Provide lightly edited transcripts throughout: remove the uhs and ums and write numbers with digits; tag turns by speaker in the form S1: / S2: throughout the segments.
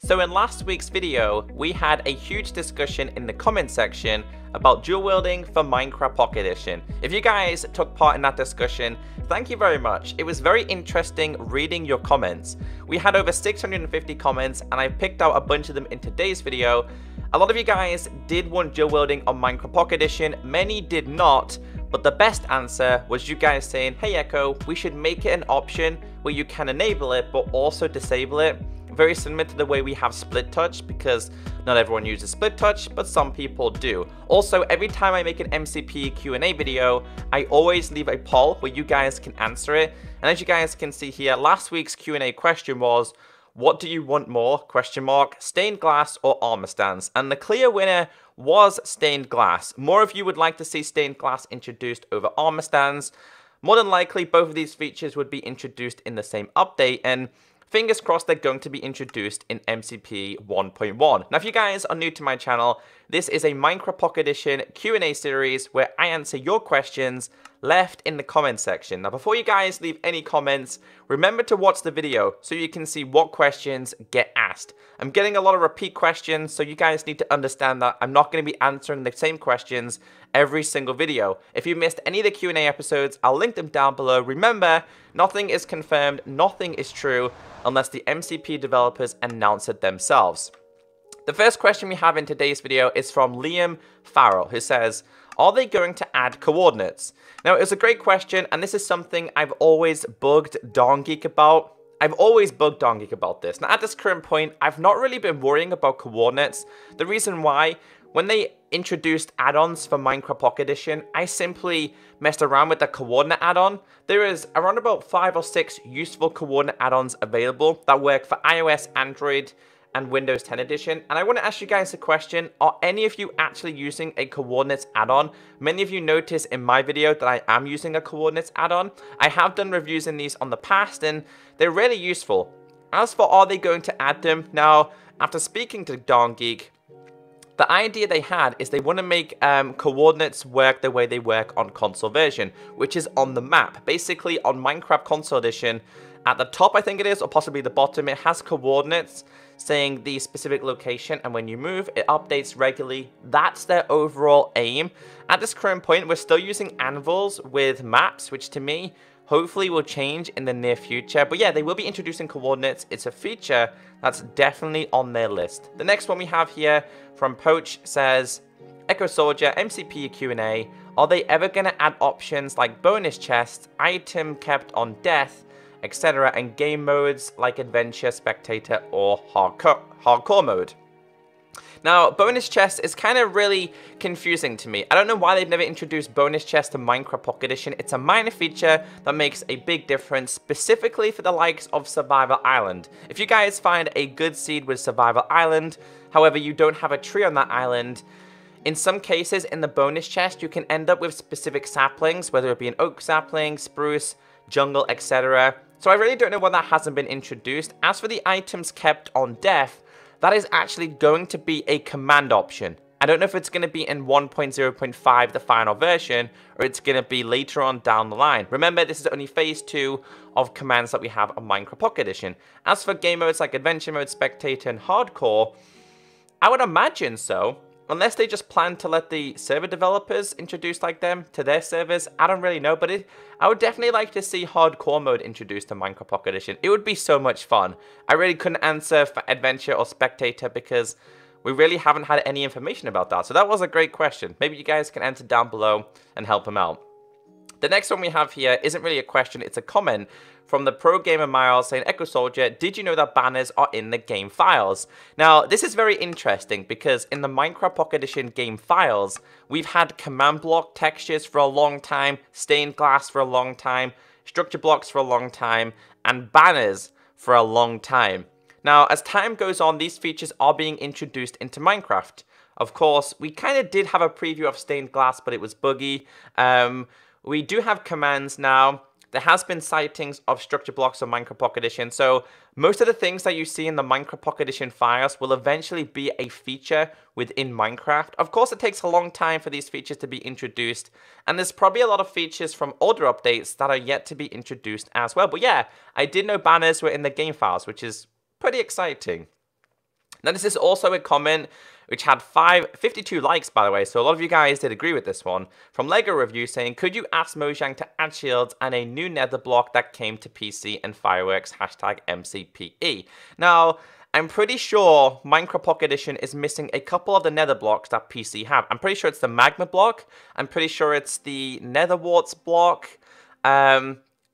S1: So in last week's video, we had a huge discussion in the comment section about dual wielding for Minecraft Pocket Edition. If you guys took part in that discussion, thank you very much. It was very interesting reading your comments. We had over 650 comments and I picked out a bunch of them in today's video. A lot of you guys did want dual wielding on Minecraft Pocket Edition, many did not, but the best answer was you guys saying, hey Echo, we should make it an option where you can enable it but also disable it. Very similar to the way we have split touch, because not everyone uses split touch, but some people do. Also, every time I make an MCP Q&A video, I always leave a poll where you guys can answer it. And as you guys can see here, last week's Q&A question was, what do you want more? Question mark, stained glass or armor stands? And the clear winner was stained glass. More of you would like to see stained glass introduced over armor stands. More than likely, both of these features would be introduced in the same update, and fingers crossed they're going to be introduced in MCP 1.1. Now, if you guys are new to my channel, this is a Minecraft Pocket Edition Q&A series where I answer your questions left in the comment section. Now, before you guys leave any comments, remember to watch the video so you can see what questions get asked. I'm getting a lot of repeat questions, so you guys need to understand that I'm not going to be answering the same questions every single video. If you missed any of the Q&A episodes, I'll link them down below. Remember, nothing is confirmed, nothing is true, unless the MCP developers announce it themselves. The first question we have in today's video is from Liam Farrell, who says, are they going to add coordinates? Now, it was a great question, and this is something I've always bugged DarnGeek about. I've always bugged DarnGeek about this. Now, at this current point, I've not really been worrying about coordinates. The reason why, when they introduced add-ons for Minecraft Pocket Edition, I simply messed around with the coordinate add-on. There is around about 5 or 6 useful coordinate add-ons available that work for iOS, Android, and Windows 10 Edition. And I want to ask you guys a question. Are any of you actually using a coordinates add-on? Many of you notice in my video that I am using a coordinates add-on. I have done reviews in these on the past, and they're really useful. As for are they going to add them? Now, after speaking to DarnGeek, the idea they had is they want to make coordinates work the way they work on console version, which is on the map. Basically, on Minecraft Console Edition, at the top, I think it is, or possibly the bottom, it has coordinates saying the specific location, and when you move, it updates regularly. That's their overall aim. At this current point, we're still using anvils with maps, which to me, hopefully will change in the near future. But yeah, they will be introducing coordinates. It's a feature that's definitely on their list. The next one we have here from Poach says, ECKOSOLDIER, MCP Q&A, are they ever going to add options like bonus chests, item kept on death, etc., and game modes like adventure, spectator, or hardcore mode? Now, bonus chests is kind of really confusing to me. I don't know why they've never introduced bonus chests to Minecraft Pocket Edition. It's a minor feature that makes a big difference, specifically for the likes of Survival Island. If you guys find a good seed with Survival Island, however, you don't have a tree on that island, in some cases, in the bonus chest, you can end up with specific saplings, whether it be an oak sapling, spruce, jungle, etc. So I really don't know why that hasn't been introduced. As for the items kept on death, that is actually going to be a command option. I don't know if it's going to be in 1.0.5, the final version, or it's going to be later on down the line. Remember, this is only phase 2 of commands that we have on Minecraft Pocket Edition. As for game modes like adventure mode, spectator, and hardcore, I would imagine so. Unless they just plan to let the server developers introduce like them to their servers, I don't really know, but I would definitely like to see hardcore mode introduced to Minecraft Pocket Edition. It would be so much fun. I really couldn't answer for adventure or spectator because we really haven't had any information about that. So that was a great question. Maybe you guys can answer down below and help them out. The next one we have here isn't really a question, it's a comment from the Pro Gamer Miles saying, ECKOSOLDIER, did you know that banners are in the game files? Now, this is very interesting because in the Minecraft Pocket Edition game files, we've had command block textures for a long time, stained glass for a long time, structure blocks for a long time, and banners for a long time. Now, as time goes on, these features are being introduced into Minecraft. Of course, we kind of did have a preview of stained glass, but it was buggy. We do have commands now. There has been sightings of structure blocks on Minecraft Pocket Edition, so most of the things that you see in the Minecraft Pocket Edition files will eventually be a feature within Minecraft. Of course, it takes a long time for these features to be introduced, and there's probably a lot of features from older updates that are yet to be introduced as well. But yeah, I did know banners were in the game files, which is pretty exciting. Now, this is also a comment which had 52 likes, by the way, so a lot of you guys did agree with this one, from Lego Review saying, could you ask Mojang to add shields and a new nether block that came to PC and fireworks, hashtag MCPE. Now, I'm pretty sure Minecraft Pocket Edition is missing a couple of the nether blocks that PC have. I'm pretty sure it's the magma block, I'm pretty sure it's the nether warts block,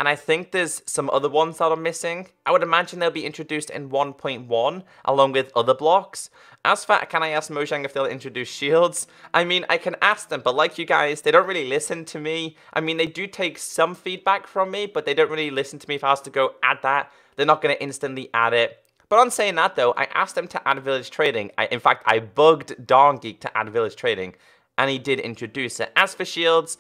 S1: and I think there's some other ones that are missing. I would imagine they'll be introduced in 1.1 along with other blocks. As for, can I ask Mojang if they'll introduce shields? I mean, I can ask them, but like you guys, they don't really listen to me. I mean, they do take some feedback from me, but they don't really listen to me. If I was to go add that, they're not going to instantly add it. But on saying that though, I asked them to add village trading. In fact, I bugged Darngeek to add village trading, and he did introduce it. As for shields,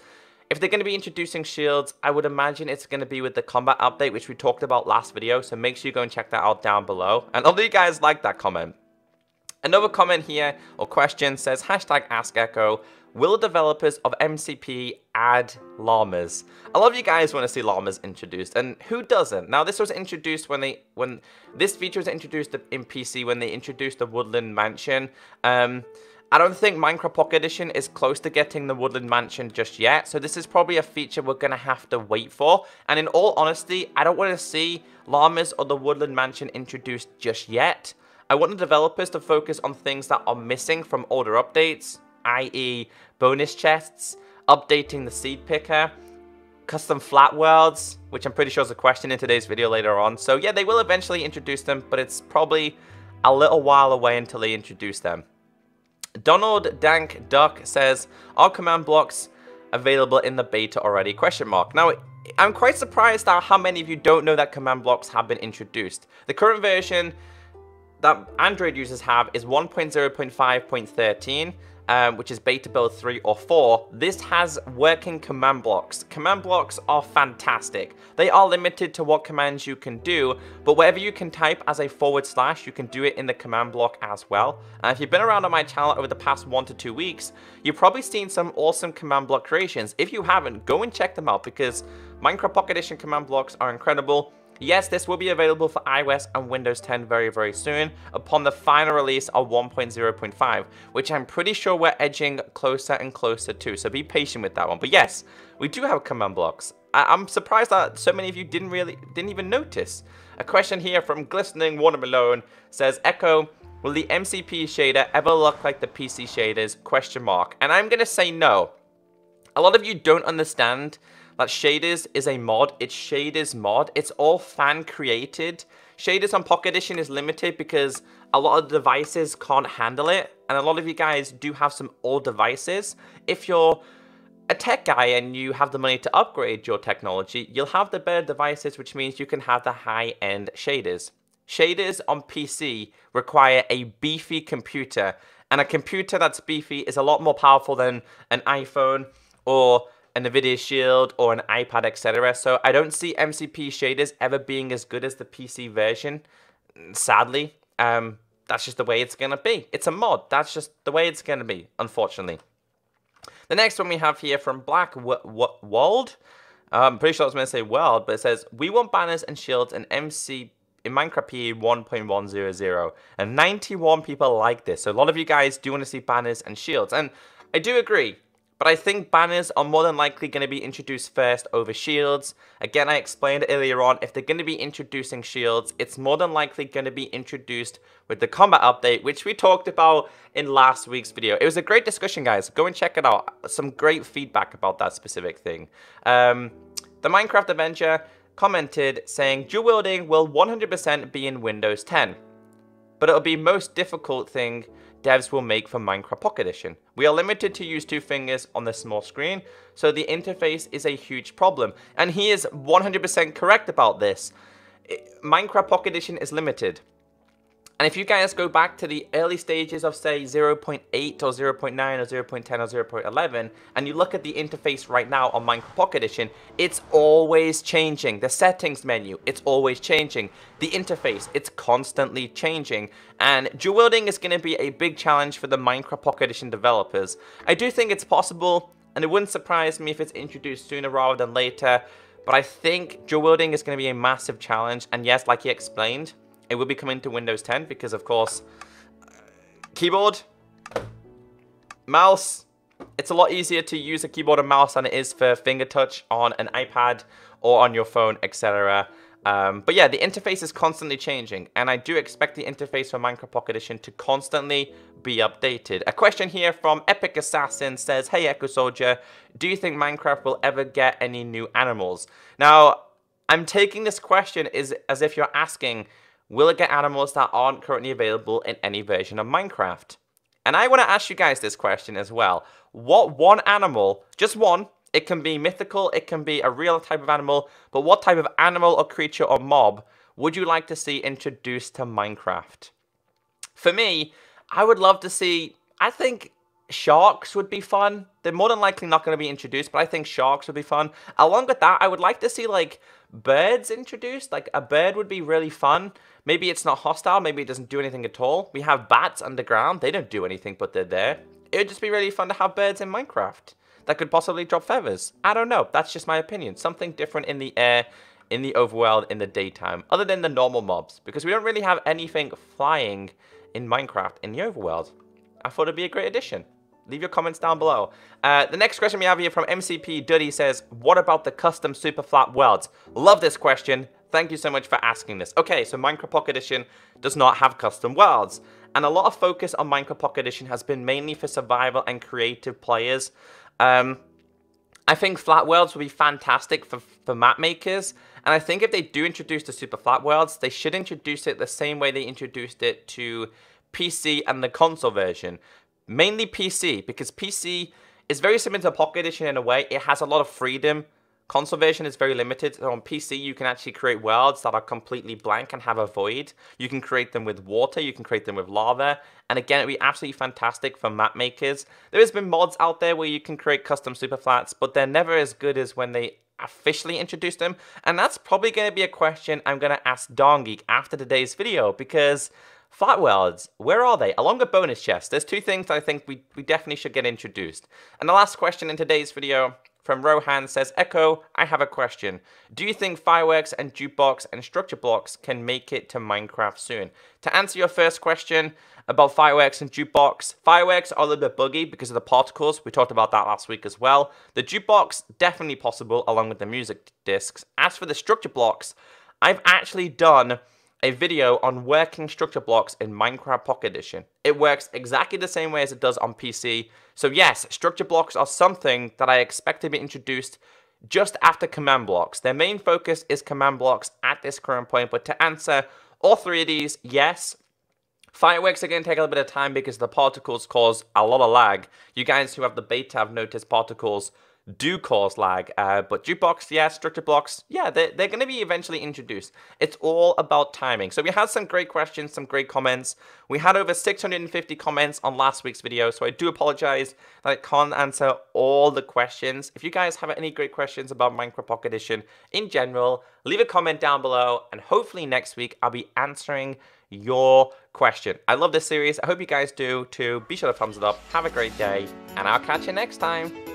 S1: if they're going to be introducing shields, I would imagine it's going to be with the combat update, which we talked about last video. So make sure you go and check that out down below. And all of you guys like that comment. Another comment here, or question, says, hashtag AskEcho, will developers of MCP add llamas? A lot of you guys want to see llamas introduced, and who doesn't? Now, this was introduced when this feature was introduced in PC when they introduced the Woodland Mansion. I don't think Minecraft Pocket Edition is close to getting the Woodland Mansion just yet, so this is probably a feature we're going to have to wait for. And in all honesty, I don't want to see llamas or the Woodland Mansion introduced just yet. I want the developers to focus on things that are missing from older updates, i.e. bonus chests, updating the seed picker, custom flat worlds, which I'm pretty sure is a question in today's video later on. So yeah, they will eventually introduce them, but it's probably a little while away until they introduce them. Donald Dank Duck says, are command blocks available in the beta already? Question mark. Now, I'm quite surprised at how many of you don't know that command blocks have been introduced. The current version that Android users have is 1.0.5.13, which is beta build 3 or 4. This has working command blocks. Command blocks are fantastic. They are limited to what commands you can do, but whatever you can type as a /, you can do it in the command block as well. And if you've been around on my channel over the past 1 to 2 weeks, you've probably seen some awesome command block creations. If you haven't, go and check them out, because Minecraft Pocket Edition command blocks are incredible. Yes, this will be available for iOS and Windows 10 very, very soon upon the final release of 1.0.5, which I'm pretty sure we're edging closer and closer to, so be patient with that one. But yes, we do have command blocks. I'm surprised that so many of you didn't even notice. A question here from Glistening Watermelon says, Echo, will the MCP shader ever look like the PC shaders? Question mark. And I'm going to say no. A lot of you don't understand that shaders is a mod. It's shaders mod. It's all fan created. Shaders on Pocket Edition is limited because a lot of devices can't handle it, and a lot of you guys do have some old devices. If you're a tech guy and you have the money to upgrade your technology, you'll have the better devices, which means you can have the high-end shaders. Shaders on PC require a beefy computer, and a computer that's beefy is a lot more powerful than an iPhone or a Nvidia Shield or an iPad, etc. So I don't see MCP shaders ever being as good as the PC version, sadly. That's just the way it's going to be. It's a mod. That's just the way it's going to be, unfortunately. The next one we have here from Black World. I'm pretty sure I was going to say World, but it says, we want banners and shields in Minecraft PE 1.100. And 91 people like this. So a lot of you guys do want to see banners and shields. And I do agree. But I think banners are more than likely going to be introduced first over shields. Again, I explained earlier on, if they're going to be introducing shields, it's more than likely going to be introduced with the combat update, which we talked about in last week's video. It was a great discussion, guys. Go and check it out. Some great feedback about that specific thing. The Minecraft Avenger commented saying, dual wielding will 100% be in Windows 10. But it'll be most difficult thing devs will make for Minecraft Pocket Edition. We are limited to use 2 fingers on this small screen, so the interface is a huge problem. And he is 100% correct about this. Minecraft Pocket Edition is limited. And if you guys go back to the early stages of, say, 0.8 or 0.9 or 0.10 or 0.11, and you look at the interface right now on Minecraft Pocket Edition, it's always changing. The settings menu, it's always changing. The interface, it's constantly changing. And dual wielding is going to be a big challenge for the Minecraft Pocket Edition developers. I do think it's possible, and it wouldn't surprise me if it's introduced sooner rather than later, but I think dual wielding is going to be a massive challenge. And yes, like he explained, it will be coming to Windows 10 because, of course, Keyboard, mouse. It's a lot easier to use a keyboard and mouse than it is for finger touch on an iPad or on your phone, etc. But yeah, the interface is constantly changing, and I do expect the interface for Minecraft Pocket Edition to constantly be updated. A question here from Epic Assassin says, hey ECKOSOLDIER, do you think Minecraft will ever get any new animals? Now, I'm taking this question as if you're asking, will it get animals that aren't currently available in any version of Minecraft? And I want to ask you guys this question as well. What one animal, just one, it can be mythical, it can be a real type of animal, but what type of animal or creature or mob would you like to see introduced to Minecraft? For me, I would love to see, I think sharks would be fun. They're more than likely not going to be introduced, but I think sharks would be fun. Along with that, I would like to see like birds introduced. Like a bird would be really fun. Maybe it's not hostile, maybe it doesn't do anything at all. We have bats underground, they don't do anything but they're there. It would just be really fun to have birds in Minecraft that could possibly drop feathers. I don't know, that's just my opinion. Something different in the air, in the overworld, in the daytime, other than the normal mobs, because we don't really have anything flying in Minecraft in the overworld. I thought it'd be a great addition. Leave your comments down below. The next question we have here from MCP Duddy says, what about the custom super flat worlds? Love this question. Thank you so much for asking this. Okay, so Minecraft Pocket Edition does not have custom worlds. And a lot of focus on Minecraft Pocket Edition has been mainly for survival and creative players. I think flat worlds would be fantastic for map makers. And I think if they do introduce the super flat worlds, they should introduce it the same way they introduced it to PC and the console version. Mainly PC, because PC is very similar to Pocket Edition in a way. It has a lot of freedom. Console version is very limited. So on PC, you can actually create worlds that are completely blank and have a void. You can create them with water. You can create them with lava. And again, it would be absolutely fantastic for map makers. There has been mods out there where you can create custom superflats, but they're never as good as when they officially introduce them. And that's probably going to be a question I'm going to ask Geek after today's video, because flat worlds, where are they? Along with bonus chests, there's two things that I think we definitely should get introduced. And the last question in today's video from Rohan says, Echo, I have a question. Do you think fireworks and jukebox and structure blocks can make it to Minecraft soon? To answer your first question about fireworks and jukebox, fireworks are a little bit buggy because of the particles. We talked about that last week as well. The jukebox, definitely possible along with the music discs. As for the structure blocks, I've actually done a video on working structure blocks in Minecraft Pocket Edition. It works exactly the same way as it does on PC. So yes, structure blocks are something that I expect to be introduced just after command blocks. Their main focus is command blocks at this current point, but to answer all three of these, yes. Fireworks are going to take a little bit of time because the particles cause a lot of lag. You guys who have the beta have noticed particles do cause lag, but jukebox, yeah, structure blocks, yeah, they're going to be eventually introduced. It's all about timing. So we had some great questions, some great comments. We had over 650 comments on last week's video, so I do apologize that I can't answer all the questions. If you guys have any great questions about Minecraft Pocket Edition in general, leave a comment down below, and hopefully next week I'll be answering your question. I love this series. I hope you guys do too. Be sure to thumbs it up. Have a great day, and I'll catch you next time.